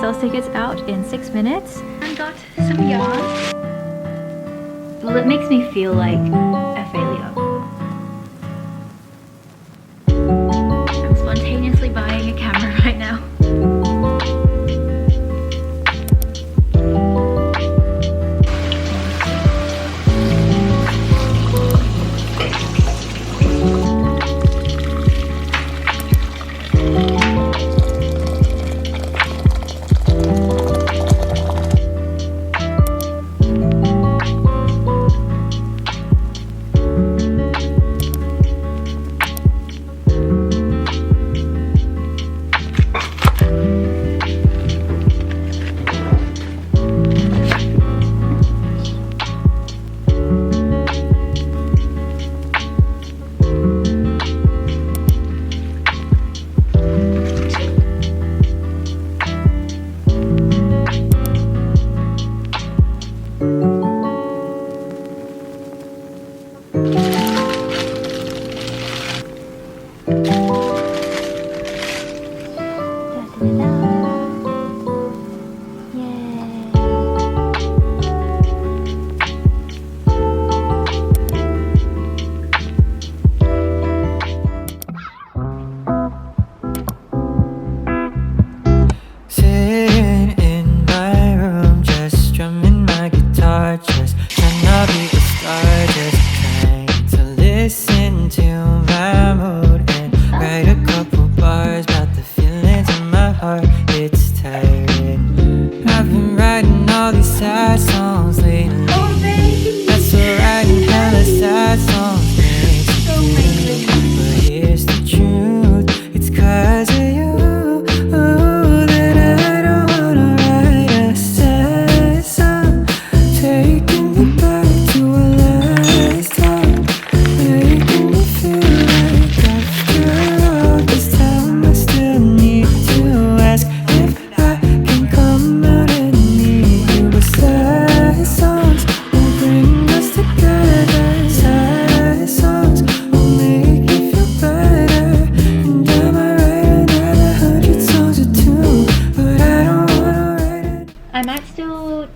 sales tickets out in 6 minutes. And got some yarn. Well, it makes me feel like a failure. I'm spontaneously buying a camera right now.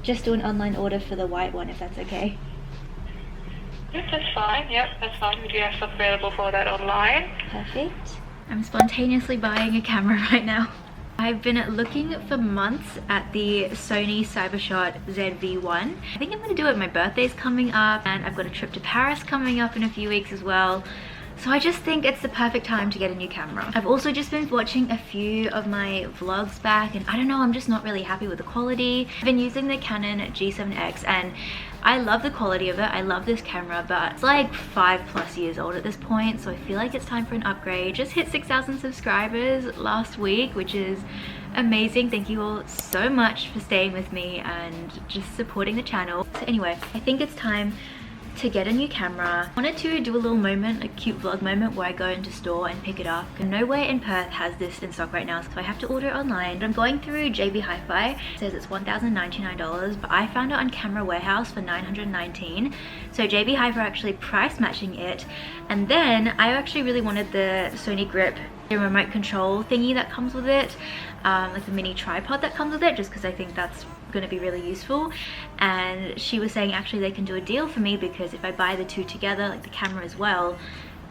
Just do an online order for the white one if that's okay. Yep, that's fine. Yep, that's fine. We do have stuff available for that online. Perfect. I'm spontaneously buying a camera right now. I've been looking for months at the Sony Cybershot ZV-1. I think I'm going to do it. My birthday's coming up and I've got a trip to Paris coming up in a few weeks as well. So I just think it's the perfect time to get a new camera. I've also just been watching a few of my vlogs back and I don't know, I'm just not really happy with the quality. I've been using the Canon G7X and I love the quality of it. I love this camera, but it's like 5+ years old at this point. So I feel like it's time for an upgrade. Just hit 6,000 subscribers last week, which is amazing. Thank you all so much for staying with me and just supporting the channel. So anyway, I think it's time to get a new camera. I wanted to do a little moment, a cute vlog moment where I go into store and pick it up. And nowhere in Perth has this in stock right now, so I have to order it online. I'm going through JB Hi-Fi. It says it's $1,099, but I found it on Camera Warehouse for $919. So JB Hi-Fi actually price matching it. And then I actually really wanted the Sony Grip, the remote control thingy that comes with it, like the mini tripod that comes with it, just because I think that's going to be really useful. And she was saying actually they can do a deal for me because if I buy the two together, like the camera as well,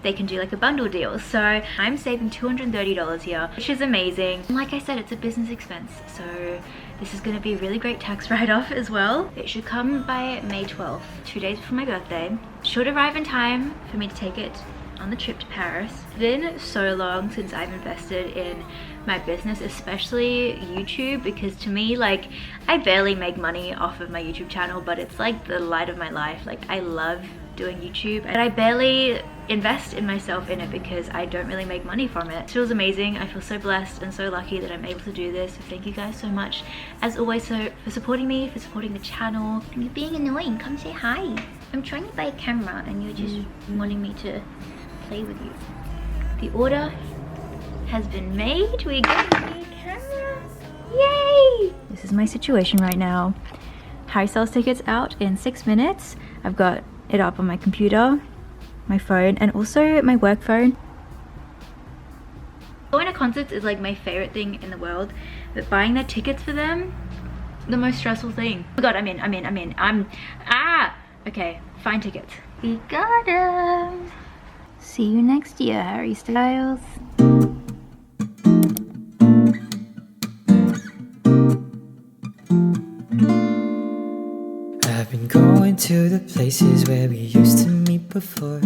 they can do like a bundle deal. So I'm saving $230 here, which is amazing. And like I said, it's a business expense, so this is going to be a really great tax write-off as well. It should come by May 12th, 2 days before my birthday. Should arrive in time for me to take it on the trip to Paris. It's been so long since I've invested in my business, especially YouTube, because to me, like, I barely make money off of my YouTube channel, but it's like the light of my life. Like, I love doing YouTube and I barely invest in myself in it because I don't really make money from it. It feels amazing. I feel so blessed and so lucky that I'm able to do this. So thank you guys so much as always for supporting me, for supporting the channel. And you're being annoying, come say hi. I'm trying to buy a camera and you're just wanting me to play with you. The order has been made. We got a camera. Yay! This is my situation right now. Harry sells tickets out in 6 minutes. I've got it up on my computer, my phone, and also my work phone. Going to concerts is like my favorite thing in the world, but buying their tickets for them, the most stressful thing. Oh god, okay, find tickets. We got them. See you next year, Harry Styles. I've been going to the places where we used to meet before.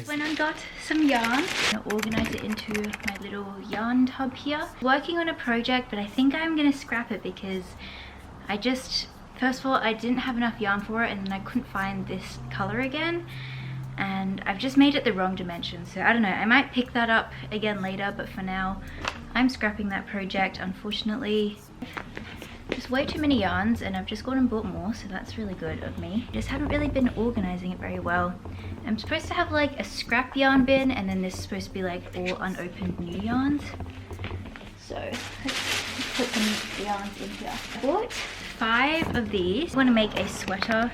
Went and got some yarn. I'm gonna organize it into my little yarn tub here. Working on a project, but I think I'm gonna scrap it because first of all, I didn't have enough yarn for it, and then I couldn't find this color again, and I've just made it the wrong dimension. So I don't know, I might pick that up again later, but for now I'm scrapping that project, unfortunately. Just way too many yarns, and I've just gone and bought more, so that's really good of me. I just haven't really been organizing it very well. I'm supposed to have like a scrap yarn bin, and then this is supposed to be like all unopened new yarns. So let's put some yarns in here. I bought 5 of these. I want to make a sweater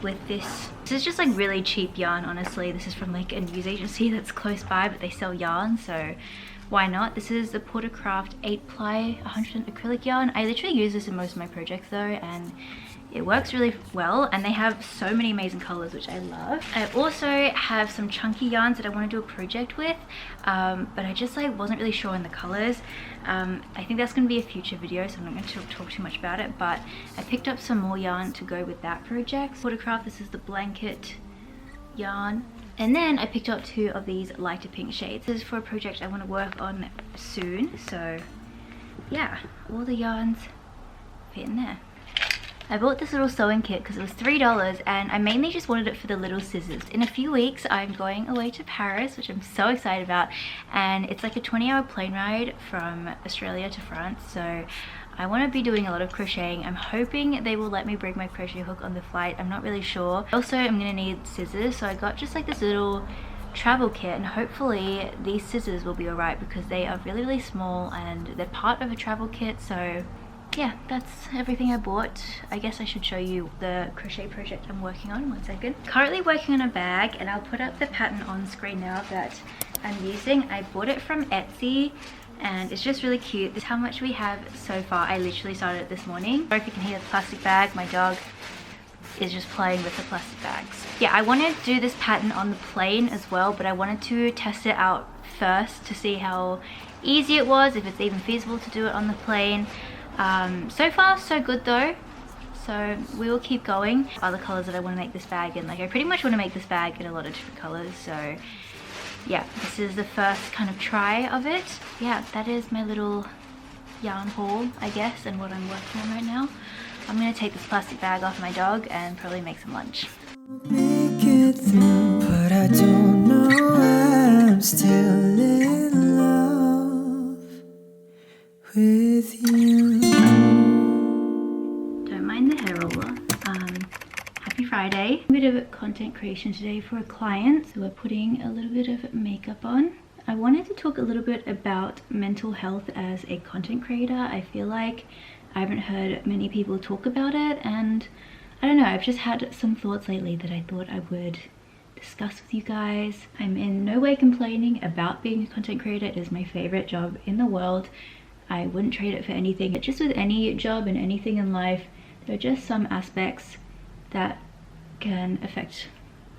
with this. This is just like really cheap yarn, honestly. This is from like a news agency that's close by, but they sell yarn, so why not? This is the Portercraft 8-ply 100% acrylic yarn. I literally use this in most of my projects though, and it works really well, and they have so many amazing colors, which I love. I also have some chunky yarns that I want to do a project with, but I just like wasn't really sure on the colors. I think that's going to be a future video, so I'm not going to talk too much about it, but I picked up some more yarn to go with that project. Portercraft, this is the blanket yarn. And then I picked up 2 of these lighter pink shades. This is for a project I want to work on soon, so yeah, all the yarns fit in there. I bought this little sewing kit because it was $3, and I mainly just wanted it for the little scissors. In a few weeks I'm going away to Paris, which I'm so excited about, and it's like a 20-hour plane ride from Australia to France, so I want to be doing a lot of crocheting. I'm hoping they will let me bring my crochet hook on the flight. I'm not really sure. Also, I'm going to need scissors, so I got just like this little travel kit, and hopefully these scissors will be alright because they are really, really small and they're part of a travel kit. So yeah, that's everything I bought. I guess I should show you the crochet project I'm working on. One second. Currently working on a bag, and I'll put up the pattern on screen now that I'm using. I bought it from Etsy, and it's just really cute. This is how much we have so far. I literally started it this morning. Sorry if you can hear the plastic bag. My dog is just playing with the plastic bags. Yeah, I wanted to do this pattern on the plane as well, but I wanted to test it out first to see how easy it was, if it's even feasible to do it on the plane. So far so good though, so we will keep going. Other colors that I want to make this bag in, like I pretty much want to make this bag in a lot of different colors, so yeah, this is the first kind of try of it. Yeah, that is my little yarn haul, I guess, and what I'm working on right now. I'm gonna take this plastic bag off my dog and probably make some lunch. Make it through, but I don't know why I'm still in love with you. Don't mind the hair roller. Happy Friday. A bit of content creation today for a client, so we're putting a little bit of makeup on. I wanted to talk a little bit about mental health as a content creator. I feel like I haven't heard many people talk about it, and I don't know, I've just had some thoughts lately that I thought I would discuss with you guys. I'm in no way complaining about being a content creator. It is my favorite job in the world. I wouldn't trade it for anything. But just with any job and anything in life, there are just some aspects that can affect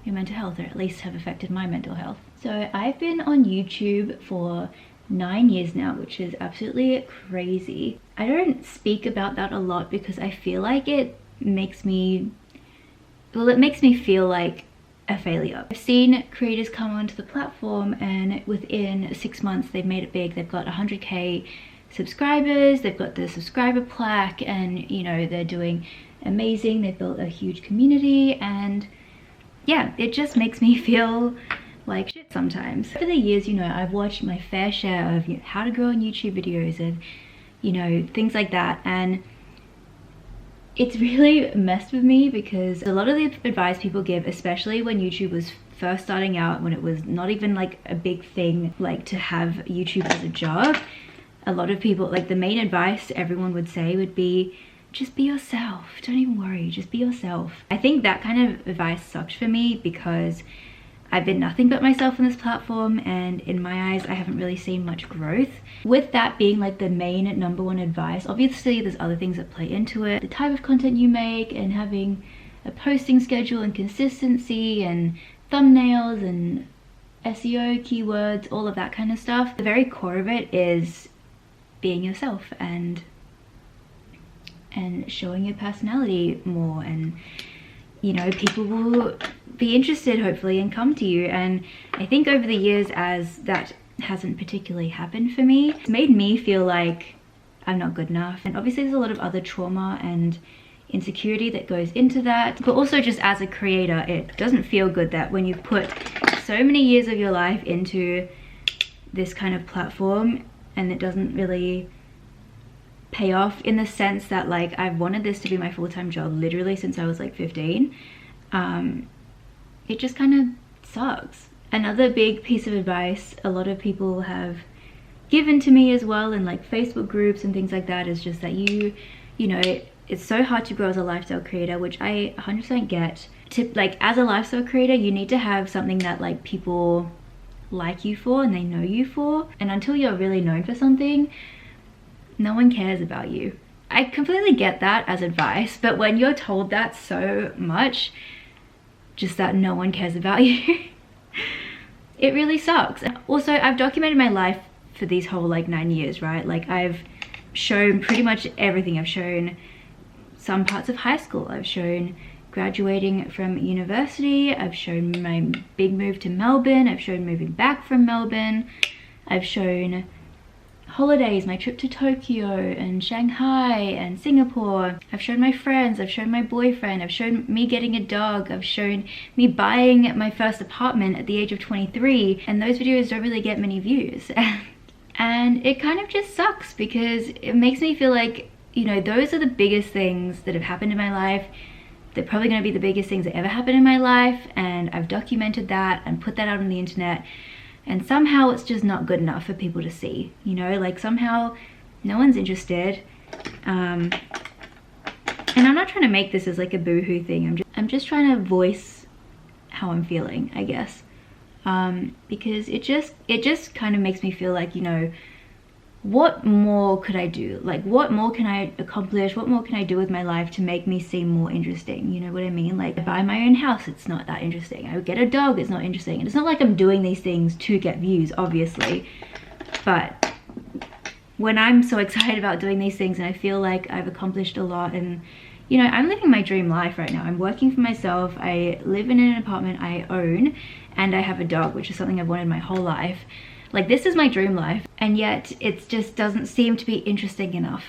your mental health, or at least have affected my mental health. So I've been on YouTube for 9 years now, which is absolutely crazy. I don't speak about that a lot because I feel like it makes me feel like a failure. I've seen creators come onto the platform and within 6 months they've made it big. They've got 100k subscribers, they've got the subscriber plaque, and you know, they're doing amazing. They've built a huge community, and yeah, it just makes me feel like shit sometimes. Over the years, you know, I've watched my fair share of how to grow on YouTube videos and, you know, things like that, and it's really messed with me because a lot of the advice people give, especially when YouTube was first starting out, when it was not even like a big thing like to have YouTube as a job, a lot of people, like the main advice everyone would say would be, just be yourself, don't even worry, just be yourself. I think that kind of advice sucked for me because I've been nothing but myself on this platform, and in my eyes I haven't really seen much growth. With that being like the main #1 advice, obviously there's other things that play into it, the type of content you make and having a posting schedule and consistency and thumbnails and SEO, keywords, all of that kind of stuff. The very core of it is being yourself and showing your personality more, and you know, people will be interested hopefully and come to you. And I think over the years, as that hasn't particularly happened for me, it's made me feel like I'm not good enough. And obviously there's a lot of other trauma and insecurity that goes into that, but also just as a creator, it doesn't feel good that when you've put so many years of your life into this kind of platform and it doesn't really pay off, in the sense that like I've wanted this to be my full-time job literally since I was like 15. It just kind of sucks. Another big piece of advice a lot of people have given to me as well in like Facebook groups and things like that is just that you know, it's so hard to grow as a lifestyle creator, which I 100% get. Like as a lifestyle creator, you need to have something that like people like you for and they know you for, and until you're really known for something, no one cares about you. I completely get that as advice, but when you're told that so much, just that no one cares about you, it really sucks. Also, I've documented my life for these whole like 9 years, right? Like I've shown pretty much everything. I've shown some parts of high school, I've shown graduating from university, I've shown my big move to Melbourne, I've shown moving back from Melbourne, I've shown holidays, my trip to Tokyo and Shanghai and Singapore. I've shown my friends, I've shown my boyfriend, I've shown me getting a dog, I've shown me buying my first apartment at the age of 23, and those videos don't really get many views. And it kind of just sucks because it makes me feel like, you know, those are the biggest things that have happened in my life. They're probably going to be the biggest things that ever happened in my life, and I've documented that and put that out on the internet. And somehow it's just not good enough for people to see, you know, like somehow no one's interested. And I'm not trying to make this as like a boohoo thing. I'm just trying to voice how I'm feeling, I guess. Because it just kind of makes me feel like, you know, what more could I do? Like what more can I accomplish? What more can I do with my life to make me seem more interesting? You know what I mean? Like I buy my own house, it's not that interesting. I would get a dog, it's not interesting. And it's not like I'm doing these things to get views, obviously. But when I'm so excited about doing these things and I feel like I've accomplished a lot, and you know, I'm living my dream life right now. I'm working for myself, I live in an apartment I own, and I have a dog, which is something I've wanted my whole life. Like this is my dream life, and yet it just doesn't seem to be interesting enough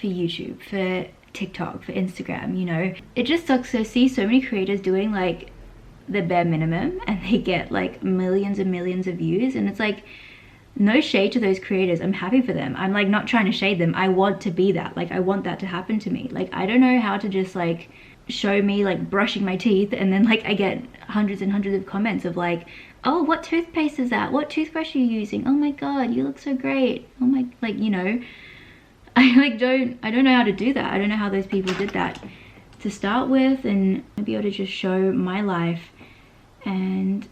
for YouTube, for TikTok, for Instagram, you know. It just sucks to see so many creators doing like the bare minimum and they get like millions and millions of views, and it's like, no shade to those creators, I'm happy for them. I'm like not trying to shade them, I want to be that. Like I want that to happen to me. Like I don't know how to just like show me like brushing my teeth and then like I get hundreds and hundreds of comments of like, oh, what toothpaste is that? What toothbrush are you using? Oh my god, you look so great. Oh my, like, you know, I don't know how to do that. I don't know how those people did that to start with, and be able to just show my life and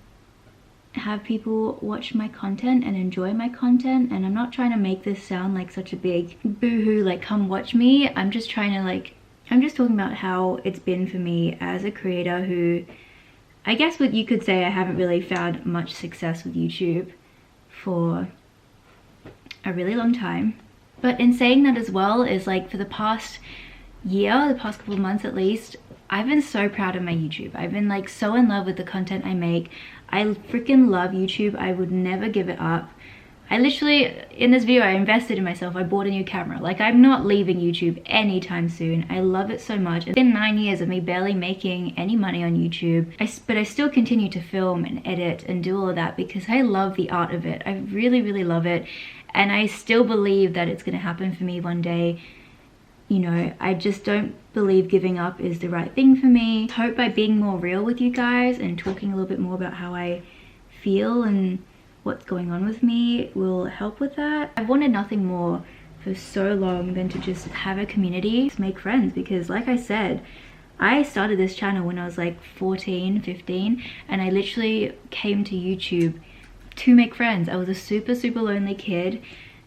have people watch my content and enjoy my content. And I'm not trying to make this sound like such a big boohoo, like come watch me. I'm just trying to like, I'm just talking about how it's been for me as a creator who, I guess what you could say, I haven't really found much success with YouTube for a really long time. But in saying that as well, is like for the past year, the past couple of months at least, I've been so proud of my YouTube. I've been like so in love with the content I make. I freaking love YouTube. I would never give it up. I literally, in this video, I invested in myself. I bought a new camera. Like I'm not leaving YouTube anytime soon. I love it so much. It's been 9 years of me barely making any money on YouTube. But I still continue to film and edit and do all of that because I love the art of it. I really, really love it. And I still believe that it's gonna happen for me one day. You know, I just don't believe giving up is the right thing for me. I hope by being more real with you guys and talking a little bit more about how I feel and what's going on with me will help with that. I've wanted nothing more for so long than to just have a community, to make friends, because like I said, I started this channel when I was like 14, 15, and I literally came to YouTube to make friends. I was a super lonely kid.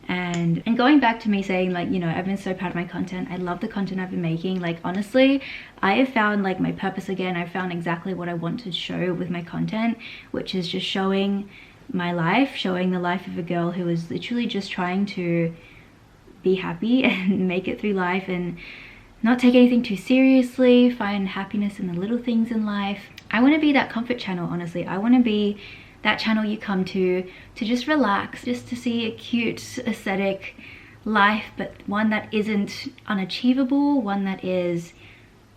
And going back to me saying, like, you know, I've been so proud of my content. I love the content I've been making. Like, honestly, I have found like my purpose again. I found exactly what I want to show with my content, which is just showing my life, showing the life of a girl who is literally just trying to be happy and make it through life and not take anything too seriously, find happiness in the little things in life. I want to be that comfort channel, honestly. I want to be that channel you come to just relax, just to see a cute aesthetic life, but one that isn't unachievable, one that is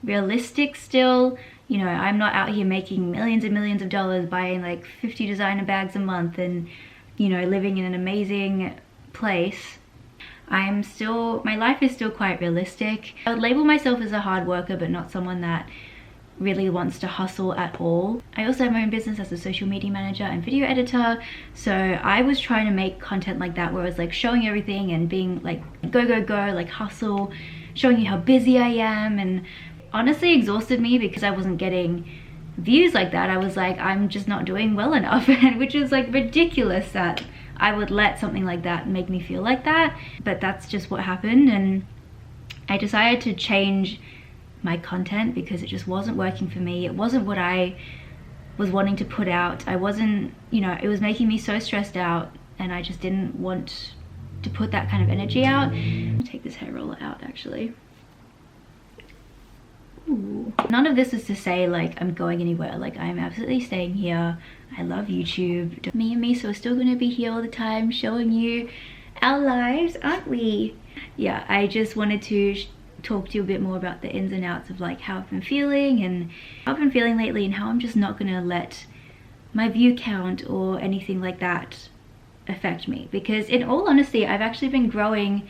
realistic still. You know, I'm not out here making millions and millions of dollars, buying like 50 designer bags a month and, you know, living in an amazing place. My life is still quite realistic. I would label myself as a hard worker, but not someone that really wants to hustle at all. I also have my own business as a social media manager and video editor, so I was trying to make content like that where I was like showing everything and being like go, like hustle, showing you how busy I am, and honestly exhausted me because I wasn't getting views like that. I was like, I'm just not doing well enough, which is like ridiculous that I would let something like that make me feel like that, but that's just what happened. And I decided to change my content because it just wasn't working for me. It wasn't what I was wanting to put out. I wasn't, you know, it was making me so stressed out, and I just didn't want to put that kind of energy out. I'll take this hair roller out actually. Ooh. None of this is to say like I'm going anywhere. Like, I'm absolutely staying here. I love YouTube. Me and Misa are still gonna be here all the time showing you our lives, aren't we? Yeah, I just wanted to talk to you a bit more about the ins and outs of like how I've been feeling and how I've been feeling lately, and how I'm just not gonna let my view count or anything like that affect me. Because in all honesty, I've actually been growing.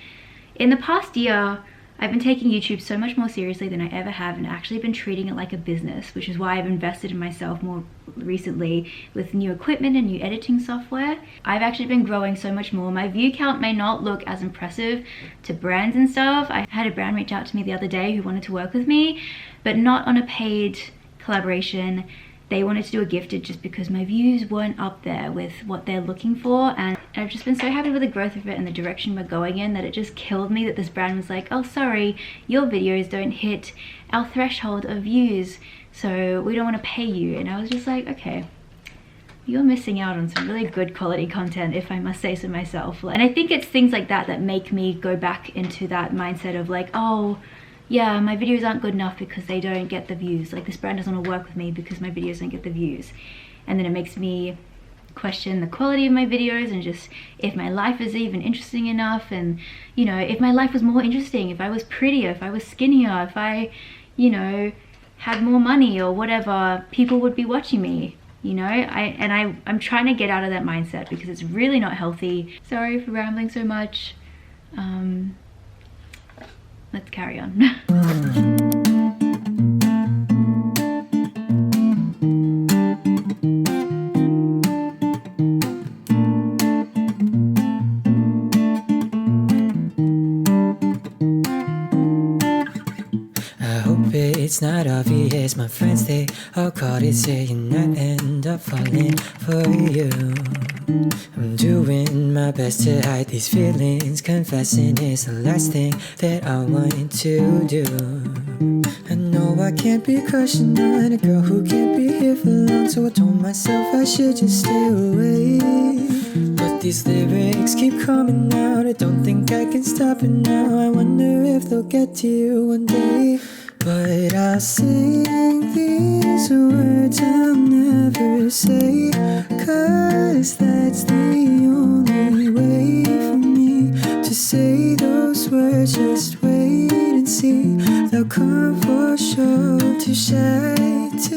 In the past year, I've been taking YouTube so much more seriously than I ever have, and actually been treating it like a business, which is why I've invested in myself more recently with new equipment and new editing software. I've actually been growing so much more. My view count may not look as impressive to brands and stuff. I had a brand reach out to me the other day who wanted to work with me, but not on a paid collaboration. They wanted to do a gifted just because my views weren't up there with what they're looking for, and I've just been so happy with the growth of it and the direction we're going in that it just killed me that this brand was like, oh sorry, your videos don't hit our threshold of views, so we don't want to pay you. And I was just like, okay, you're missing out on some really good quality content, if I must say so myself. And I think it's things like that that make me go back into that mindset of like, oh yeah, my videos aren't good enough because they don't get the views. Like, this brand doesn't want to work with me because my videos don't get the views. And then it makes me question the quality of my videos and just if my life is even interesting enough. And, you know, if my life was more interesting, if I was prettier, if I was skinnier, if I, you know, had more money or whatever, people would be watching me. You know, I'm trying to get out of that mindset because it's really not healthy. Sorry for rambling so much. Let's carry on. I hope it's not obvious. My friends, they all caught it, saying I end up falling for you. I'm doing my best to hide these feelings. Confessing is the last thing that I want to do. I know I can't be crushing on a girl who can't be here for long, so I told myself I should just stay away. But these lyrics keep coming out, I don't think I can stop it now. I wonder if they'll get to you one day. But I'll sing these words I'll never say, 'cause that's the only way for me to say those words. Just wait and see, they'll come for sure. Too shy to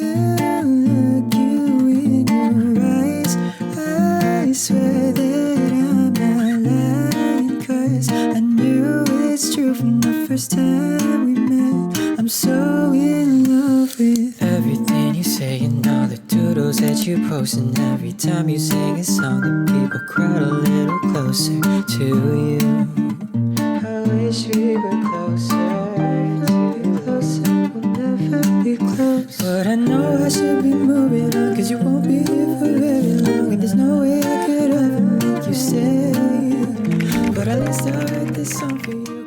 look you in your eyes. I swear that I'm not lying, 'cause I knew it's true from the first time we met. I'm so in love with everything you say and all the doodles that you post. And every time you sing a song, the people crowd a little closer to you. I wish we were closer, we'll never be At least I write this song for you.